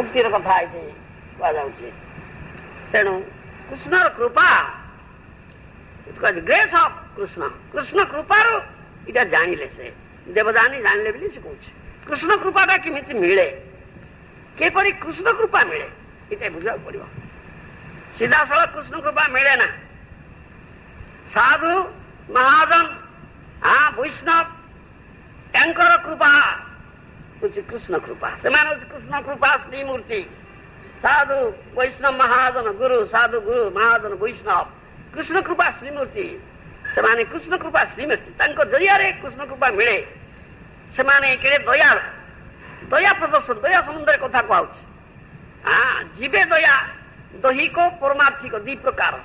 मुक्तिर कथा ये कहुच्छे तेणु कृष्णर कृपा ग्रेस ऑफ कृष्ण कृष्ण कृपार इटा जानिले से देवदानी जानिले भी से कौच कृष्ण कृपाटा केमिति मिले केपरि कृष्ण कृपा मिले इटा बुझा पड़ो सीधा साल कृष्ण कृपा मिले ना साधु महाजन हाँ वैष्णव टैंकर कृपा कृष्ण कृपा से कृष्ण कृपा श्रीमूर्ति साधु वैष्णव महाजन गुरु साधु गुरु महाजन वैष्णव कृष्ण कृपा श्रीमूर्ति से कृष्ण कृपा श्रीमूर्ति जरिया कृष्ण कृपा मिले से दया दया प्रदर्शन दया समुद्र कथा कहु हाँ जीवे दया दैहिक परमार्थिक दुई प्रकार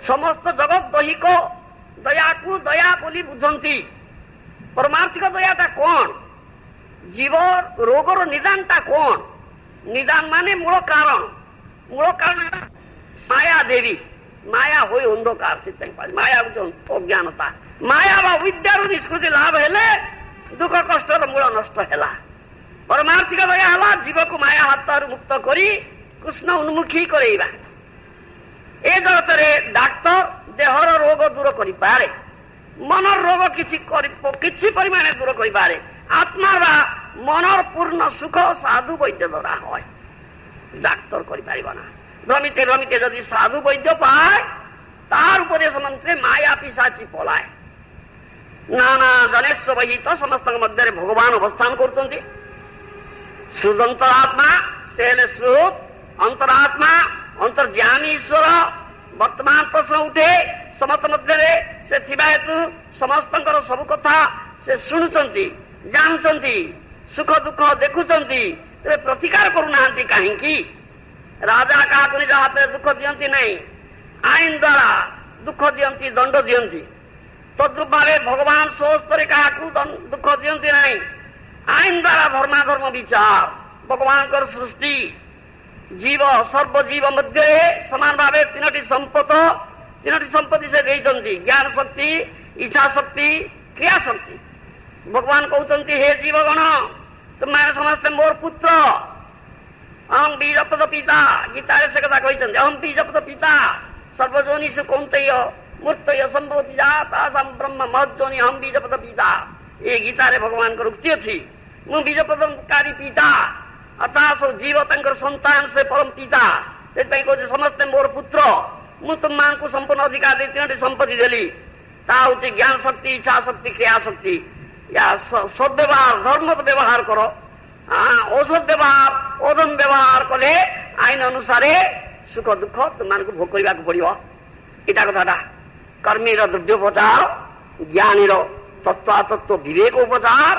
समस्त जगत दैहिक दया को दया बोली बुझंती परमार्थिक दयाटा कौन जीव रोगर निदानटा कौन निदान माने मूल कारण माया देवी माया हो अंधकार से माया अज्ञानता माया व विद्यार निष्कृति लाभ हेले दुख कष्टर मूल नष्ट है परमार्थिक दया है जीव को माया हाथ मुक्त करी कृष्ण उन्मुखी करेगा ए जगत रे डाक्तर देहर रोग दूर करि पारे मनर रोग किछि परिमाण दूर करि पारे आत्मार मनर पूर्ण सुख साधु वैद्य द्वारा है डाक्तर करना भ्रमिते भ्रमिते यदि साधु वैद्य पाए तार उपदेश मंत्रे माया पिशाची पलाए नाना जनेश्वर वहित समस्त मध्य भगवान अवस्थान कर श्रुतंतरात्मा से श्रुत अंतरात्मा अंतर्ज्ञानी ईश्वर वर्तमान प्रश्न उठे समस्त मध्य से हेतु समस्त सब कथा से शुणुंट जानुंट सुख दुख देखुंट प्रतिकार करूना कहीं राजा क्या निज हाथ में दुख दियंती नहीं आईन द्वारा दुख दियंती दंड दियंती तद्रूप भाव भगवान स्वस्तर क्या दुख दियंती नहीं आईन द्वारा धर्माधर्म विचार भगवान सृष्टि जीव सर्वजीव मध्य समान भाव तीनोटी संपत्ति से देते ज्ञान शक्ति इच्छा शक्ति क्रिया शक्ति भगवान कहते हे जीवगण तुम्हें समस्ते मोर पुत्र अहम बीजपद पिता गीता से कथा कहते अहम बीजपद पिता सर्वजोनि से कौंतेय मूर्तय संभवती जाता ब्रह्म महजोनि अहम बीजपद पिता ये गीता रे भगवान को उक्ति अच्छी मु बीजपदकारी पिता अर्थात जीव तंकर संतान से परम पिता से कहते समस्ते मोर पुत्र मु तुम को संपूर्ण अधिकार दे तीन संपत्ति देली ता हूँ ज्ञान शक्ति इच्छा शक्ति क्रिया शक्ति या सद्व्यवहार धर्म व्यवहार करो औषध व्यवहार ओदम व्यवहार कले आईन अनुसार सुख दुख तुम भोग करने को पड़ो इटा कथा कर्मीर द्रव्योपचार ज्ञानीर तत्वातत्व विवेक उपचार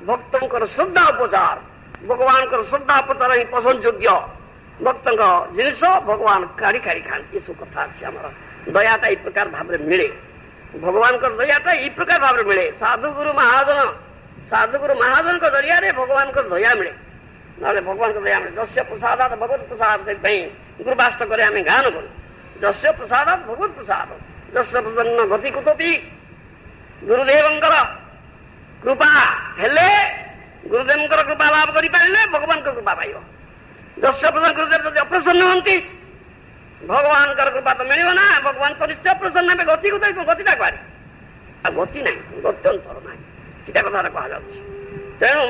भक्तों श्रद्धा उपचार भगवान श्रद्धा उपचार ही पसंद योग्य भक्त जिनिस भगवान काढ़ी काढ़ी खाती सब कथा अच्छे आम दयाटा ये प्रकार भाव मिले भगवान दयाटा ये प्रकार भाव मिले साधुगुरु महाजन को दरिया रे भगवान को दया मिले ना भगवान को दया मिले जस्य प्रसादात भगवत प्रसाद से गुरुवाष्ट करे आम गान करूँ जस्य प्रसादात भगवत प्रसाद जस्य प्रसन्न गति कुतोपि गुरुदेवंकर कृपा हेले गुरुदेवंकर कृपा लाभ कर भगवान को कृपा पाइब जस्य प्रसन्न गुरुदेव जब अप्रसन्न होती भगवान कृपा तो मिल ना भगवान तो निश्चय प्रसन्न है गति को गतिटा कह गति ना गत्यंतर ना सीटा कथा कह तेणु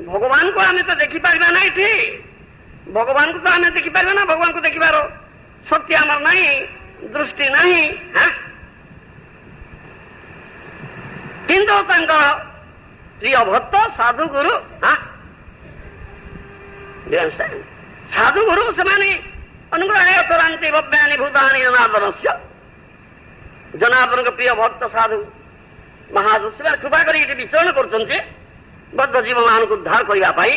भगवान को आम तो देखिपार ना ये भगवान को तो आम देखिपार ना भगवान को देखिबार शक्ति आमर नहीं दृष्टि नहीं किंतु प्रिय भक्त साधुगुरु साधुगुरु से अनुग्रह तरांति भव्यानि भूतानि जनार्दन से ଜନାର୍ଦ୍ଦନଙ୍କ ପ୍ରିୟ ଭକ୍ତ ସାଧୁ ମହାଦୁ ସେମାନେ କୃପା କରି ଏଠି ବିଚରଣ କରୁଛନ୍ତି ବଦ୍ଧ ଜୀବମାନଙ୍କୁ ଉଦ୍ଧାର କରିବା ପାଇଁ।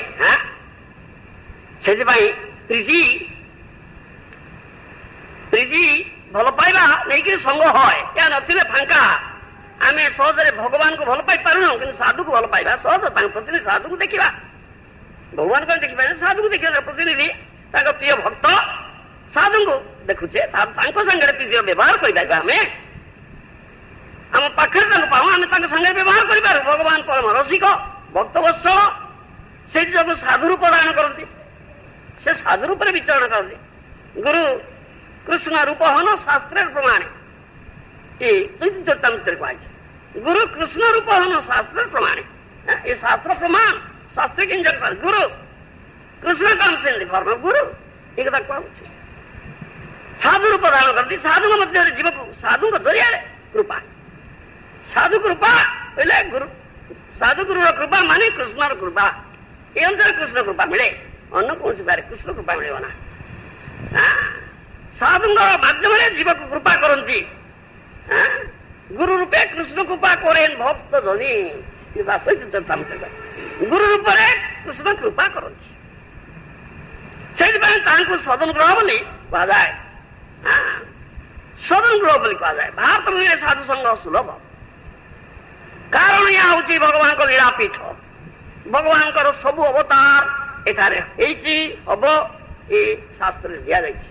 ସେଥିପାଇଁ ପ୍ରୀତି ଭଲ ପାଇବା ନେଇକି ସଙ୍ଗ ହଏ। ଏହା ନଥିଲେ ଫାଙ୍କା ଆମେ ସହଜରେ ଭଗବାନଙ୍କୁ ଭଲ ପାଇ ପାରୁନୁ, କିନ୍ତୁ ସାଧୁକୁ ଭଲ ପାଇବା ସହଜ। ତାଙ୍କ ପ୍ରତିନିଧି ସାଧୁକୁ ଦେଖିବା, ଭଗବାନଙ୍କୁ ଦେଖିପାରିବେ, ସାଧୁକୁ ଦେଖିବା। ପ୍ରତିନିଧି ତାଙ୍କ ପ୍ରିୟ ଭକ୍ତ ସାଧୁଙ୍କୁ ଦେଖୁଛେ, ତାଙ୍କ ସାଙ୍ଗରେ ପ୍ରୀତିର ବ୍ୟବହାର କରିପାରିବା। ଆମେ ଆମ ପାଖରେ ତାଙ୍କୁ ପାଉ, ଆମେ ତାଙ୍କ ସାଙ୍ଗରେ ବ୍ୟବହାର କରିପାରୁ। ଭଗବାନ ପରମ ରସିକ ଭକ୍ତବତ୍ସଳ, ସେ ଯୋଗୁଁ ସାଧୁ ରୂପ ଧାରଣ କରନ୍ତି, ସେ ସାଧୁ ରୂପରେ ବିଚରଣ କରନ୍ତି। ଗୁରୁ କୃଷ୍ଣ ରୂପ ହନ ଶାସ୍ତ୍ରରେ ପ୍ରମାଣ, ଏ ଚୈତନ୍ୟଚରିତାମୃତରେ କୁହାଯାଇଛି। ଗୁରୁ କୃଷ୍ଣ ରୂପ ହନ ଶାସ୍ତ୍ରରେ ପ୍ରମାଣ, ଏ ଶାସ୍ତ୍ର ପ୍ରମାଣ। ଶାସ୍ତ୍ର କିଞ୍ଜକ ଗୁରୁ Krishna comes in the form of guru, ଏ କଥା କୁହାଯାଉଛି। ସାଧୁ ରୂପ ଧାରଣ କରନ୍ତି, ସାଧୁଙ୍କ ମଧ୍ୟରେ ଜୀବକୁ ସାଧୁଙ୍କ ଜରିଆରେ କୃପା। ସାଧୁ କୃପା କହିଲେ ଗୁରୁ, ସାଧୁ ଗୁରୁର କୃପା ମାନେ କୃଷ୍ଣର କୃପା। ଏ ଅନୁସାରେ କୃଷ୍ଣ କୃପା ମିଳେ, ଅନ୍ୟ କୌଣସି ବାରେ କୃଷ୍ଣ କୃପା ମିଳିବ ନା। ସାଧୁଙ୍କ ମାଧ୍ୟମରେ ଜୀବକୁ କୃପା କରନ୍ତି। ଗୁରୁ ରୂପେ କୃଷ୍ଣ କୃପା କରେନ୍ ଭକ୍ତ ଜନି, ଗୁରୁ ରୂପରେ କୃଷ୍ଣ କୃପା କରନ୍ତି। ସେଇଥିପାଇଁ ତାଙ୍କୁ ସଦନ ଗ୍ରହ ବୋଲି କୁହାଯାଏ। ସଦନ ଗ୍ରହ ବୋଲି କୁହାଯାଏ। ଭାରତ ଭୂମିରେ ସାଧୁ ସଂଘ ସୁଲଭ, କାରଣ ଏହା ହେଉଛି ଭଗବାନଙ୍କ ଲୀଳାପୀଠ। ଭଗବାନଙ୍କର ସବୁ ଅବତାର ଏଠାରେ ହେଇଛି, ହବ, ଏ ଶାସ୍ତ୍ରରେ ଦିଆଯାଇଛି।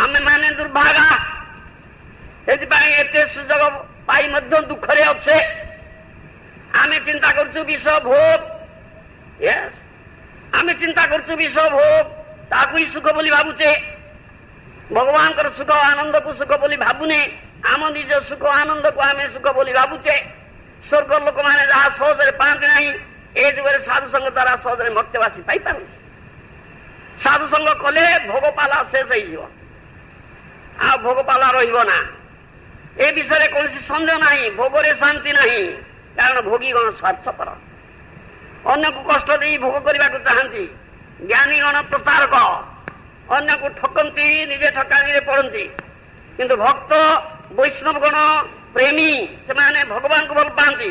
ଆମେମାନେ ଦୁର୍ଭାଗା, ସେଥିପାଇଁ ଏତେ ସୁଯୋଗ ପାଇ ମଧ୍ୟ ଦୁଃଖରେ ଅଛେ। ଆମେ ଚିନ୍ତା କରୁଛୁ ବିଷ ଭୋଗ, ଆମେ ଚିନ୍ତା କରୁଛୁ ବିଷ ଭୋଗ, ତାକୁ ହିଁ ସୁଖ ବୋଲି ଭାବୁଛେ। ଭଗବାନଙ୍କର ସୁଖ ଆନନ୍ଦକୁ ସୁଖ ବୋଲି ଭାବୁନେ, ଆମ ନିଜ ସୁଖ ଆନନ୍ଦକୁ ଆମେ ସୁଖ ବୋଲି ଭାବୁଛେ। ସ୍ୱର୍ଗ ଲୋକମାନେ ଯାହା ସହଜରେ ପାଆନ୍ତି ନାହିଁ, ଏ ଯୁଗରେ ସାଧୁ ସଂଘ ଦ୍ୱାରା ସହଜରେ ମର୍ତ୍ତ୍ୟବାସୀ ପାଇପାରନ୍ତି। ସାଧୁ ସଂଘ କଲେ ଭୋଗପାଲା ଶେଷ ହେଇଯିବ, ଆଉ ଭୋଗପାଲା ରହିବ ନା। ଏ ବିଷୟରେ କୌଣସି ସନ୍ଦେହ ନାହିଁ। ଭୋଗରେ ଶାନ୍ତି ନାହିଁ, କାରଣ ଭୋଗୀଗଣ ସ୍ୱାର୍ଥପର, ଅନ୍ୟକୁ କଷ୍ଟ ଦେଇ ଭୋଗ କରିବାକୁ ଚାହାନ୍ତି। ଜ୍ଞାନୀଗଣ ପ୍ରତାରକ, ଅନ୍ୟକୁ ଠକନ୍ତି, ନିଜେ ଠକାମିରେ ପଡନ୍ତି। କିନ୍ତୁ ଭକ୍ତ ବୈଷ୍ଣବଗଣ ପ୍ରେମୀ, ସେମାନେ ଭଗବାନଙ୍କୁ ଭଲ ପାଆନ୍ତି,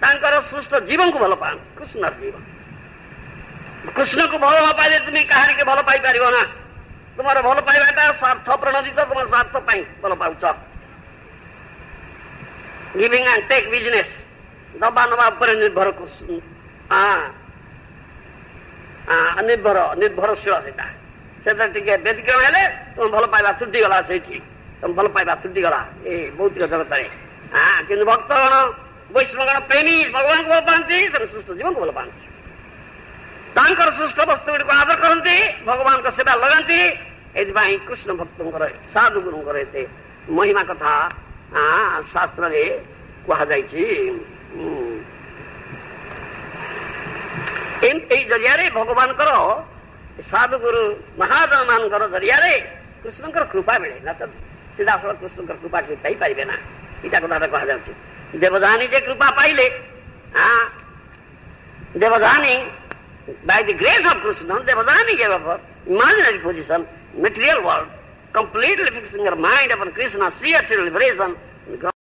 ତାଙ୍କର ସୃଷ୍ଟ ଜୀବଙ୍କୁ ଭଲ ପାଆନ୍ତି। କୃଷ୍ଣର ଜୀବ, କୃଷ୍ଣକୁ ଭଲ ନ ପାଇଲେ ତୁମେ କାହାରିকে ଭଲ ପାଇପାରିବ ନା। ତୁମର ଭଲ ପାଇବାଟା ସ୍ୱାର୍ଥ ପ୍ରଣୋଦିତ, ତୁମ ସ୍ୱାର୍ଥ ପାଇଁ ଭଲ ପାଉଛ। ଗିଭିଂ ଆଣ୍ଡ ଟେକ୍ ବିଜନେସ୍, ଦବା ନବା ଉପରେ ନିର୍ଭର, ନିର୍ଭରଶୀଳ ସେଟା। ସେଟା ଟିକେ ବ୍ୟତିକ୍ରମ ହେଲେ ତୁମ ଭଲ ପାଇବା ତ୍ରୁଟିଗଲା, ସେଇଠି ତମ ଭଲ ପାଇବା ତ୍ରୁଟିଗଲା ଏ ଭୌତିକ ଜଗତରେ। କିନ୍ତୁ ଭକ୍ତଗଣ ବୈଷ୍ଣବଗଣ ପ୍ରେମୀ ଭଗବାନଙ୍କୁ ଭଲ ପାଆନ୍ତି, ତେଣୁ ସୁସ୍ଥ ଜୀବନକୁ ଭଲ ପାଆନ୍ତି। ତାଙ୍କର ସୁସ୍ଥ ବସ୍ତୁ ଗୁଡ଼ିକୁ ଆଦର କରନ୍ତି, ଭଗବାନଙ୍କ ସେବା ଲଗାନ୍ତି। ଏଥିପାଇଁ କୃଷ୍ଣ ଭକ୍ତଙ୍କର ସାଧୁ ଗୁରୁଙ୍କର ଏତେ ମହିମା କଥା ଶାସ୍ତ୍ରରେ କୁହାଯାଇଛି। ଏଇ ଜରିଆରେ ଭଗବାନଙ୍କର ସାଧୁଗୁରୁ ମହାଜନ ମାନଙ୍କର ଜରିଆରେ କୃଷ୍ଣଙ୍କର କୃପା ମିଳେ ନା। ତ ସିଧାସଳଖ କୃଷ୍ଣଙ୍କର କୃପା କେହି ପାଇପାରିବେ ନା, ଏଇଟା କଥାଟା କୁହାଯାଉଛି। ଦେବଦାନୀ ଯେ କୃପା ପାଇଲେ, ଦେବଦାନୀ by the grace of Krishna, Devadani gave up her imaginary position, material world, completely fixing her mind upon Krishna's sheer liberation